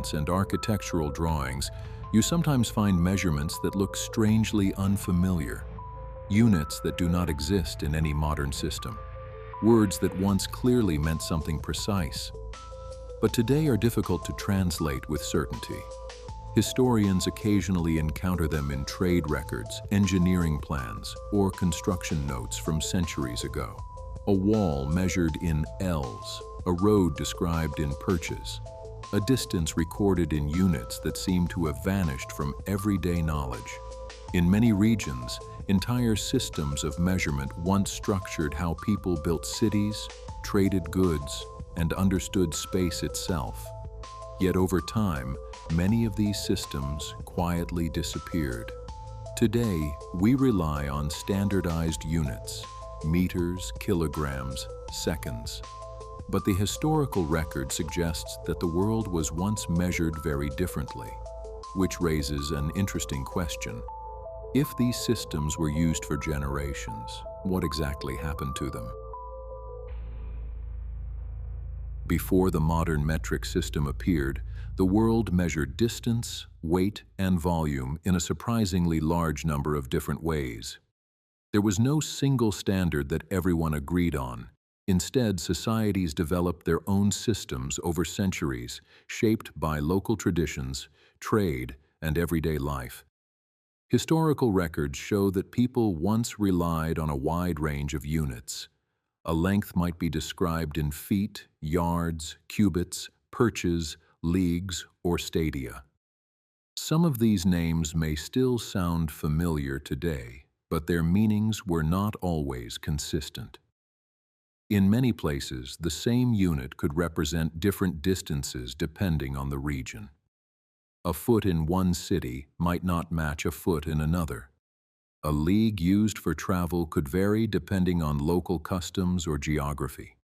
documents and architectural drawings, you sometimes find measurements that look strangely unfamiliar, units that do not exist in any modern system, words that once clearly meant something precise, but today are difficult to translate with certainty. Historians occasionally encounter them in trade records, engineering plans, or construction notes from centuries ago. A wall measured in ells, a road described in perches, a distance recorded in units that seem to have vanished from everyday knowledge. In many regions, entire systems of measurement once structured how people built cities, traded goods, and understood space itself. Yet over time, many of these systems quietly disappeared. Today, we rely on standardized units, meters, kilograms, seconds. But the historical record suggests that the world was once measured very differently, which raises an interesting question. If these systems were used for generations, what exactly happened to them? Before the modern metric system appeared, the world measured distance, weight, and volume in a surprisingly large number of different ways. There was no single standard that everyone agreed on. Instead, societies developed their own systems over centuries, shaped by local traditions, trade, and everyday life. Historical records show that people once relied on a wide range of units. A length might be described in feet, yards, cubits, perches, leagues, or stadia. Some of these names may still sound familiar today, but their meanings were not always consistent. In many places, the same unit could represent different distances depending on the region. A foot in one city might not match a foot in another. A league used for travel could vary depending on local customs or geography.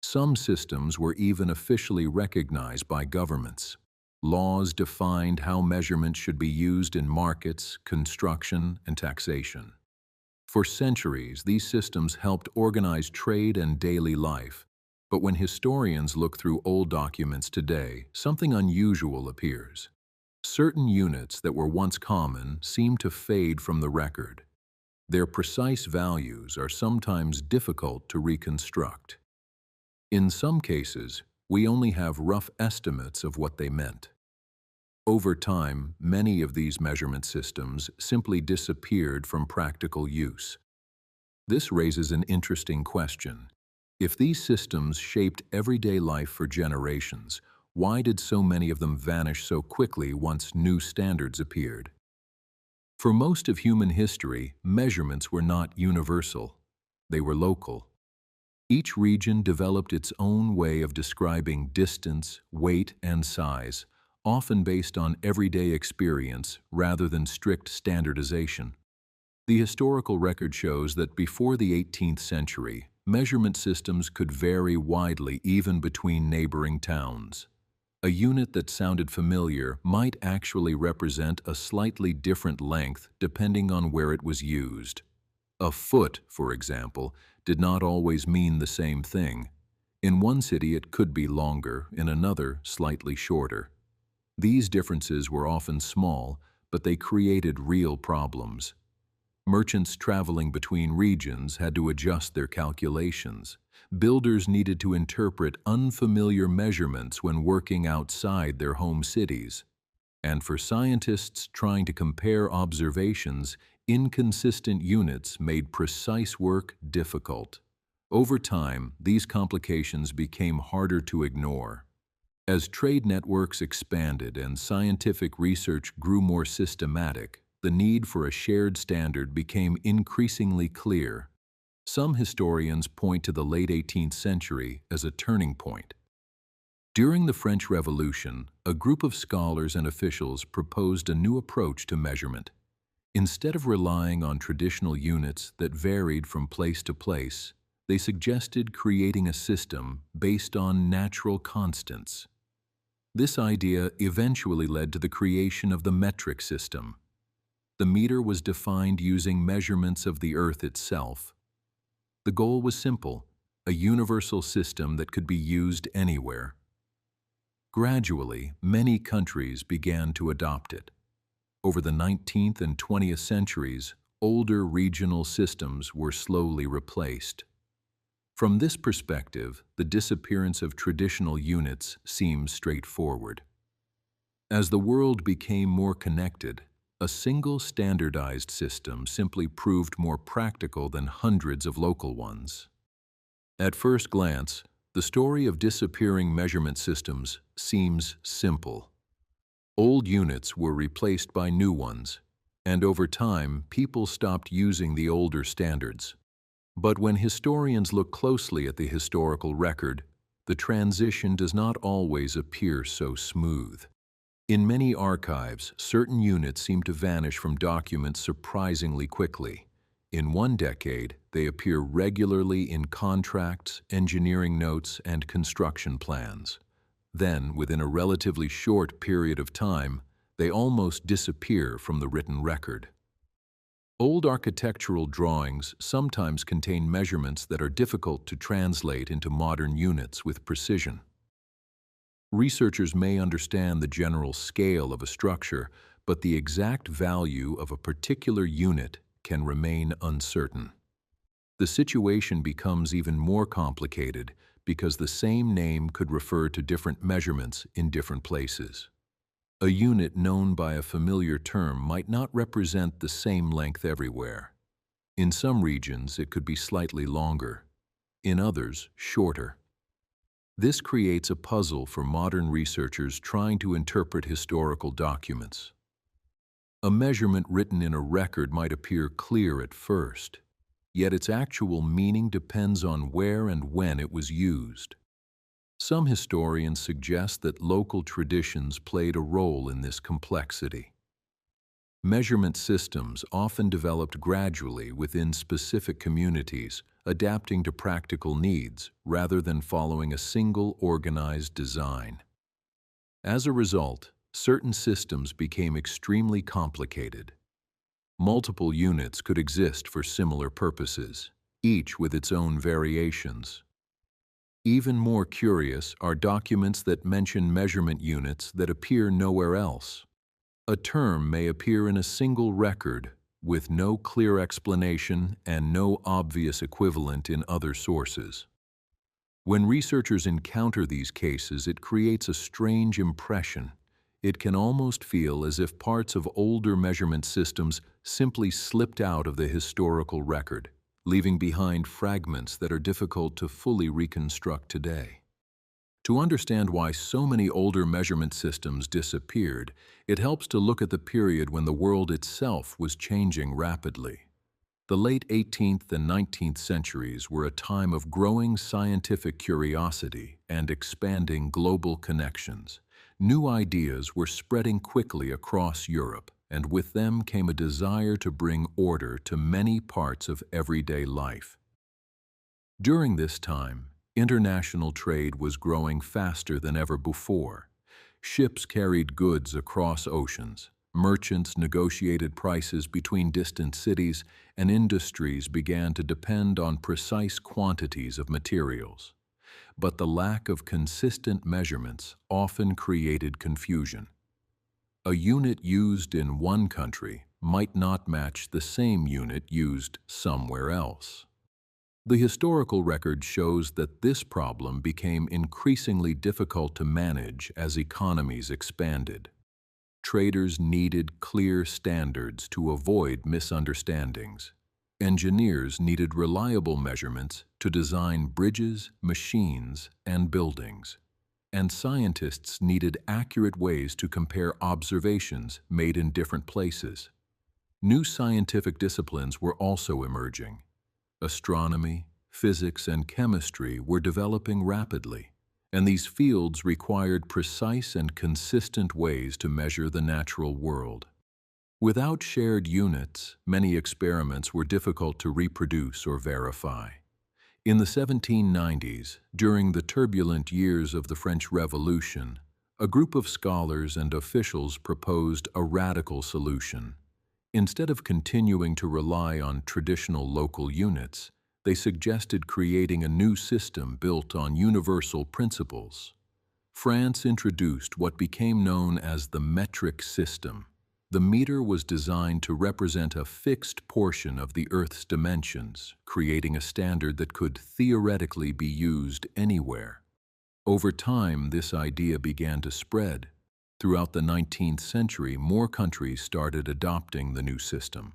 Some systems were even officially recognized by governments. Laws defined how measurements should be used in markets, construction, and taxation. For centuries, these systems helped organize trade and daily life. But when historians look through old documents today, something unusual appears. Certain units that were once common seem to fade from the record. Their precise values are sometimes difficult to reconstruct. In some cases, we only have rough estimates of what they meant. Over time, many of these measurement systems simply disappeared from practical use. This raises an interesting question. If these systems shaped everyday life for generations, why did so many of them vanish so quickly once new standards appeared? For most of human history, measurements were not universal. They were local. Each region developed its own way of describing distance, weight, and size, often based on everyday experience rather than strict standardization. The historical record shows that before the 18th century, measurement systems could vary widely even between neighboring towns. A unit that sounded familiar might actually represent a slightly different length depending on where it was used. A foot, for example, did not always mean the same thing. In one city it could be longer, in another slightly shorter. These differences were often small, but they created real problems. Merchants traveling between regions had to adjust their calculations. Builders needed to interpret unfamiliar measurements when working outside their home cities. And for scientists trying to compare observations, inconsistent units made precise work difficult. Over time, these complications became harder to ignore. As trade networks expanded and scientific research grew more systematic, the need for a shared standard became increasingly clear. Some historians point to the late 18th century as a turning point. During the French Revolution, a group of scholars and officials proposed a new approach to measurement. Instead of relying on traditional units that varied from place to place, they suggested creating a system based on natural constants. This idea eventually led to the creation of the metric system. The meter was defined using measurements of the Earth itself. The goal was simple, a universal system that could be used anywhere. Gradually, many countries began to adopt it. Over the 19th and 20th centuries, older regional systems were slowly replaced. From this perspective, the disappearance of traditional units seems straightforward. As the world became more connected, a single standardized system simply proved more practical than hundreds of local ones. At first glance, the story of disappearing measurement systems seems simple. Old units were replaced by new ones, and over time, people stopped using the older standards. But when historians look closely at the historical record, the transition does not always appear so smooth. In many archives, certain units seem to vanish from documents surprisingly quickly. In one decade, they appear regularly in contracts, engineering notes, and construction plans. Then, within a relatively short period of time, they almost disappear from the written record. Old architectural drawings sometimes contain measurements that are difficult to translate into modern units with precision. Researchers may understand the general scale of a structure, but the exact value of a particular unit can remain uncertain. The situation becomes even more complicated because the same name could refer to different measurements in different places. A unit known by a familiar term might not represent the same length everywhere. In some regions, it could be slightly longer. In others, shorter. This creates a puzzle for modern researchers trying to interpret historical documents. A measurement written in a record might appear clear at first, yet its actual meaning depends on where and when it was used. Some historians suggest that local traditions played a role in this complexity. Measurement systems often developed gradually within specific communities, adapting to practical needs rather than following a single organized design. As a result, certain systems became extremely complicated. Multiple units could exist for similar purposes, each with its own variations. Even more curious are documents that mention measurement units that appear nowhere else. A term may appear in a single record with no clear explanation and no obvious equivalent in other sources. When researchers encounter these cases, it creates a strange impression. It can almost feel as if parts of older measurement systems simply slipped out of the historical record, leaving behind fragments that are difficult to fully reconstruct today. To understand why so many older measurement systems disappeared, it helps to look at the period when the world itself was changing rapidly. The late 18th and 19th centuries were a time of growing scientific curiosity and expanding global connections. New ideas were spreading quickly across Europe, and with them came a desire to bring order to many parts of everyday life. During this time, international trade was growing faster than ever before. Ships carried goods across oceans, merchants negotiated prices between distant cities, and industries began to depend on precise quantities of materials. But the lack of consistent measurements often created confusion. A unit used in one country might not match the same unit used somewhere else. The historical record shows that this problem became increasingly difficult to manage as economies expanded. Traders needed clear standards to avoid misunderstandings. Engineers needed reliable measurements to design bridges, machines, and buildings. And scientists needed accurate ways to compare observations made in different places. New scientific disciplines were also emerging. Astronomy, physics, and chemistry were developing rapidly, and these fields required precise and consistent ways to measure the natural world. Without shared units, many experiments were difficult to reproduce or verify. In the 1790s, during the turbulent years of the French Revolution, a group of scholars and officials proposed a radical solution. Instead of continuing to rely on traditional local units, they suggested creating a new system built on universal principles. France introduced what became known as the metric system. The meter was designed to represent a fixed portion of the Earth's dimensions, creating a standard that could theoretically be used anywhere. Over time, this idea began to spread. Throughout the 19th century, more countries started adopting the new system.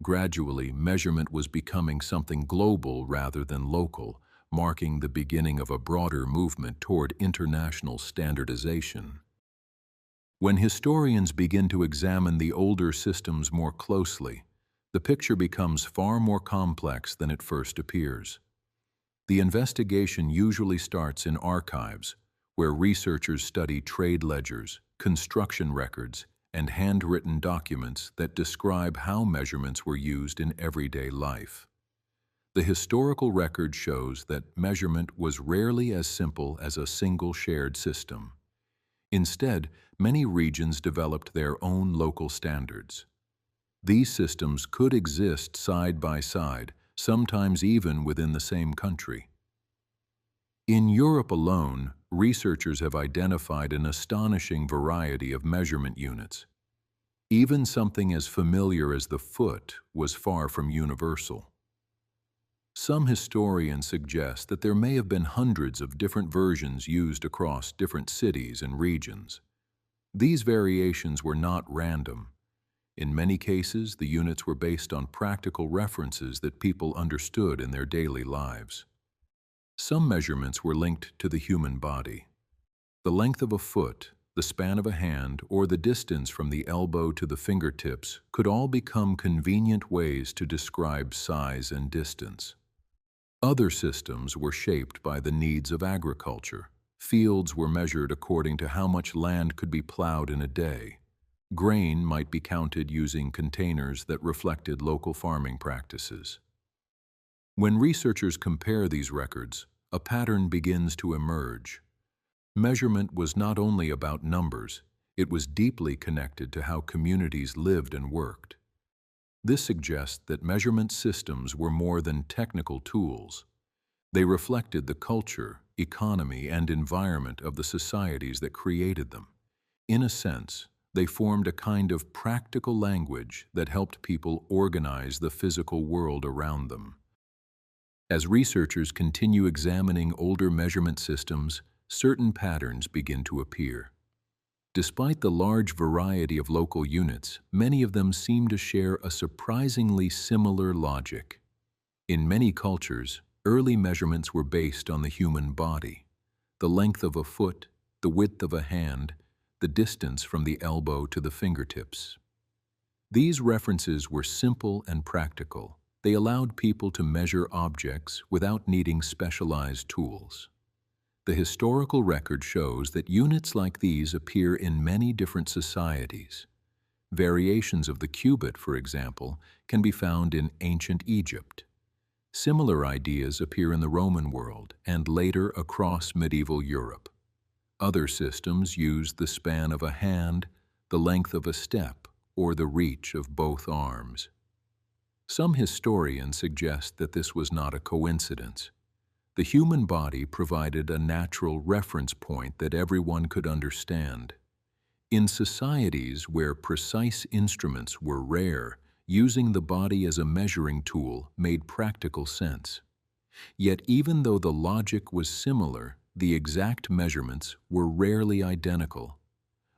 Gradually, measurement was becoming something global rather than local, marking the beginning of a broader movement toward international standardization. When historians begin to examine the older systems more closely, the picture becomes far more complex than it first appears. The investigation usually starts in archives, where researchers study trade ledgers, construction records, and handwritten documents that describe how measurements were used in everyday life. The historical record shows that measurement was rarely as simple as a single shared system. Instead, many regions developed their own local standards. These systems could exist side by side, sometimes even within the same country. In Europe alone, researchers have identified an astonishing variety of measurement units. Even something as familiar as the foot was far from universal. Some historians suggest that there may have been hundreds of different versions used across different cities and regions. These variations were not random. In many cases, the units were based on practical references that people understood in their daily lives. Some measurements were linked to the human body. The length of a foot, the span of a hand, or the distance from the elbow to the fingertips could all become convenient ways to describe size and distance. Other systems were shaped by the needs of agriculture. Fields were measured according to how much land could be plowed in a day. Grain might be counted using containers that reflected local farming practices. When researchers compare these records, a pattern begins to emerge. Measurement was not only about numbers, it was deeply connected to how communities lived and worked. This suggests that measurement systems were more than technical tools. They reflected the culture, economy, and environment of the societies that created them. In a sense, they formed a kind of practical language that helped people organize the physical world around them. As researchers continue examining older measurement systems, certain patterns begin to appear. Despite the large variety of local units, many of them seem to share a surprisingly similar logic. In many cultures, early measurements were based on the human body: the length of a foot, the width of a hand, the distance from the elbow to the fingertips. These references were simple and practical. They allowed people to measure objects without needing specialized tools. The historical record shows that units like these appear in many different societies. Variations of the cubit, for example, can be found in ancient Egypt. Similar ideas appear in the Roman world and later across medieval Europe. Other systems use the span of a hand, the length of a step, or the reach of both arms. Some historians suggest that this was not a coincidence. The human body provided a natural reference point that everyone could understand. In societies where precise instruments were rare, using the body as a measuring tool made practical sense. Yet even though the logic was similar, the exact measurements were rarely identical.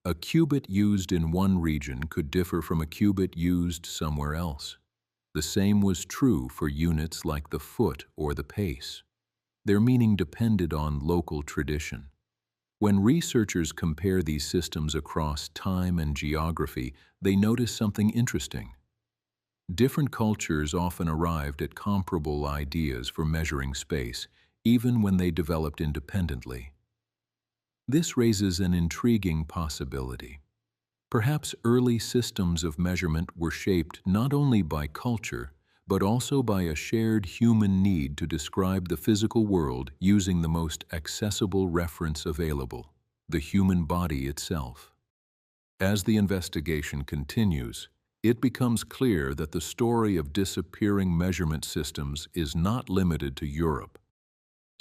A cubit used in one region could differ from a cubit used somewhere else. The same was true for units like the foot or the pace. Their meaning depended on local tradition. When researchers compare these systems across time and geography, they notice something interesting. Different cultures often arrived at comparable ideas for measuring space, even when they developed independently. This raises an intriguing possibility. Perhaps early systems of measurement were shaped not only by culture, but also by a shared human need to describe the physical world using the most accessible reference available: the human body itself. As the investigation continues, it becomes clear that the story of disappearing measurement systems is not limited to Europe.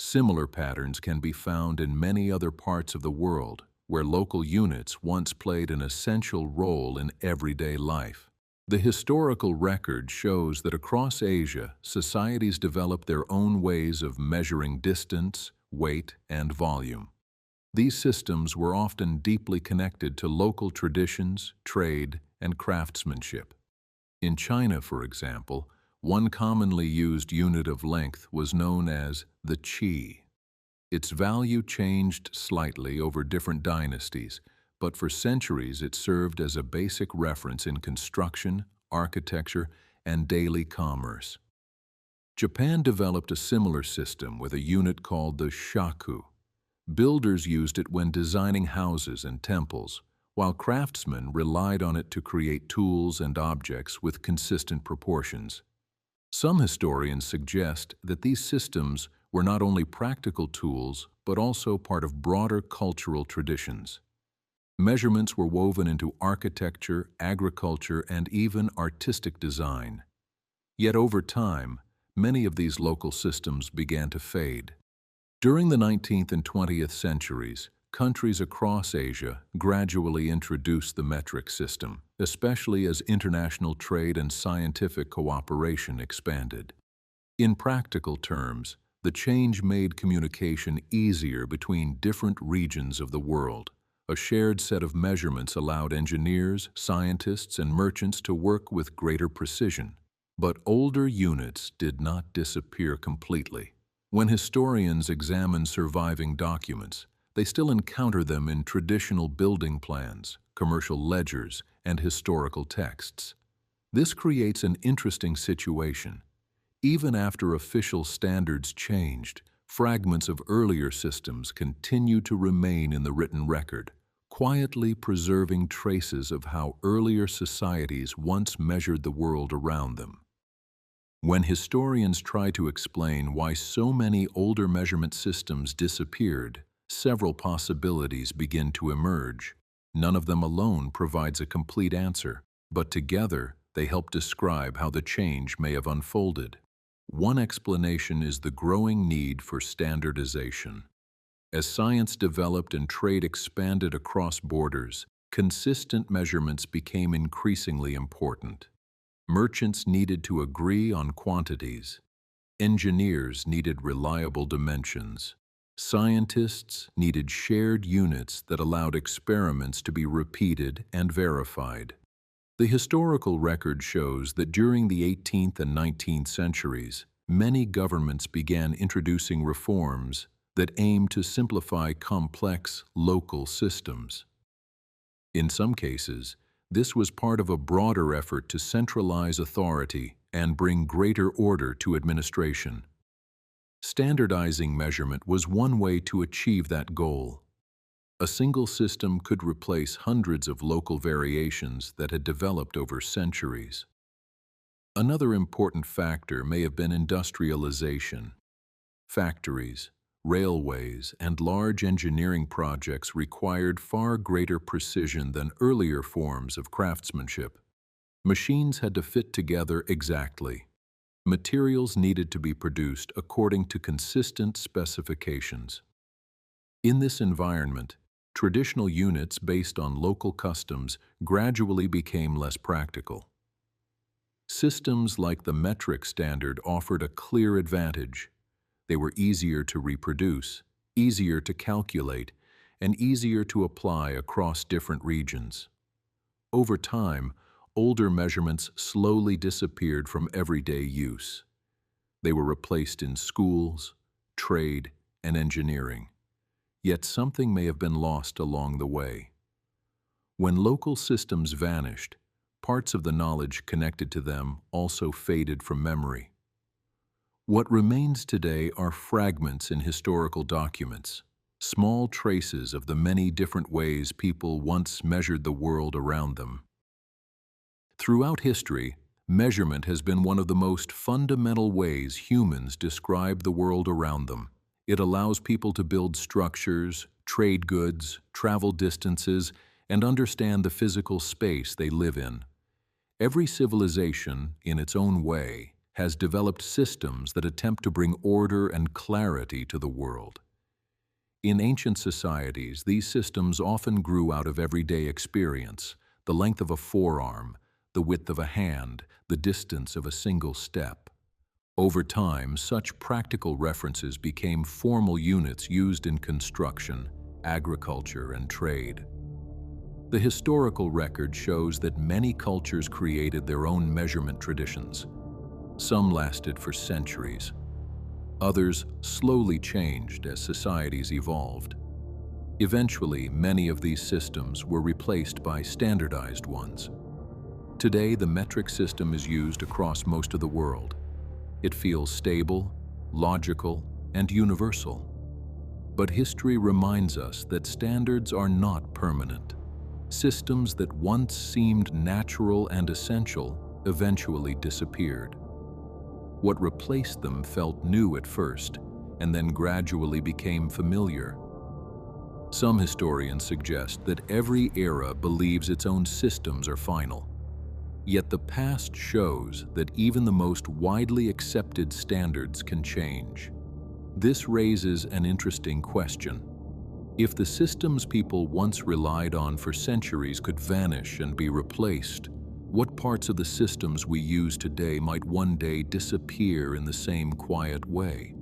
Similar patterns can be found in many other parts of the world, where local units once played an essential role in everyday life. The historical record shows that across Asia, societies developed their own ways of measuring distance, weight, and volume. These systems were often deeply connected to local traditions, trade, and craftsmanship. In China, for example, one commonly used unit of length was known as the qi. Its value changed slightly over different dynasties, but for centuries it served as a basic reference in construction, architecture, and daily commerce. Japan developed a similar system with a unit called the shaku. Builders used it when designing houses and temples, while craftsmen relied on it to create tools and objects with consistent proportions. Some historians suggest that these systems were not only practical tools, but also part of broader cultural traditions. Measurements were woven into architecture, agriculture, and even artistic design. Yet over time, many of these local systems began to fade. During the 19th and 20th centuries, countries across Asia gradually introduced the metric system, especially as international trade and scientific cooperation expanded. In practical terms, the change made communication easier between different regions of the world. A shared set of measurements allowed engineers, scientists, and merchants to work with greater precision. But older units did not disappear completely. When historians examine surviving documents, they still encounter them in traditional building plans, commercial ledgers, and historical texts. This creates an interesting situation. Even after official standards changed, fragments of earlier systems continue to remain in the written record, quietly preserving traces of how earlier societies once measured the world around them. When historians try to explain why so many older measurement systems disappeared, several possibilities begin to emerge. None of them alone provides a complete answer, but together they help describe how the change may have unfolded. One explanation is the growing need for standardization. As science developed and trade expanded across borders, consistent measurements became increasingly important. Merchants needed to agree on quantities. Engineers needed reliable dimensions. Scientists needed shared units that allowed experiments to be repeated and verified. The historical record shows that during the 18th and 19th centuries, many governments began introducing reforms that aimed to simplify complex local systems. In some cases, this was part of a broader effort to centralize authority and bring greater order to administration. Standardizing measurement was one way to achieve that goal. A single system could replace hundreds of local variations that had developed over centuries. Another important factor may have been industrialization. Factories, railways, and large engineering projects required far greater precision than earlier forms of craftsmanship. Machines had to fit together exactly. Materials needed to be produced according to consistent specifications. In this environment, traditional units based on local customs gradually became less practical. Systems like the metric standard offered a clear advantage. They were easier to reproduce, easier to calculate, and easier to apply across different regions. Over time, older measurements slowly disappeared from everyday use. They were replaced in schools, trade, and engineering. Yet something may have been lost along the way. When local systems vanished, parts of the knowledge connected to them also faded from memory. What remains today are fragments in historical documents, small traces of the many different ways people once measured the world around them. Throughout history, measurement has been one of the most fundamental ways humans describe the world around them. It allows people to build structures, trade goods, travel distances, and understand the physical space they live in. Every civilization, in its own way, has developed systems that attempt to bring order and clarity to the world. In ancient societies, these systems often grew out of everyday experience, the length of a forearm, the width of a hand, the distance of a single step. Over time, such practical references became formal units used in construction, agriculture, and trade. The historical record shows that many cultures created their own measurement traditions. Some lasted for centuries. Others slowly changed as societies evolved. Eventually, many of these systems were replaced by standardized ones. Today, the metric system is used across most of the world. It feels stable, logical, and universal. But history reminds us that standards are not permanent. Systems that once seemed natural and essential eventually disappeared. What replaced them felt new at first, and then gradually became familiar. Some historians suggest that every era believes its own systems are final. Yet the past shows that even the most widely accepted standards can change. This raises an interesting question. If the systems people once relied on for centuries could vanish and be replaced, what parts of the systems we use today might one day disappear in the same quiet way?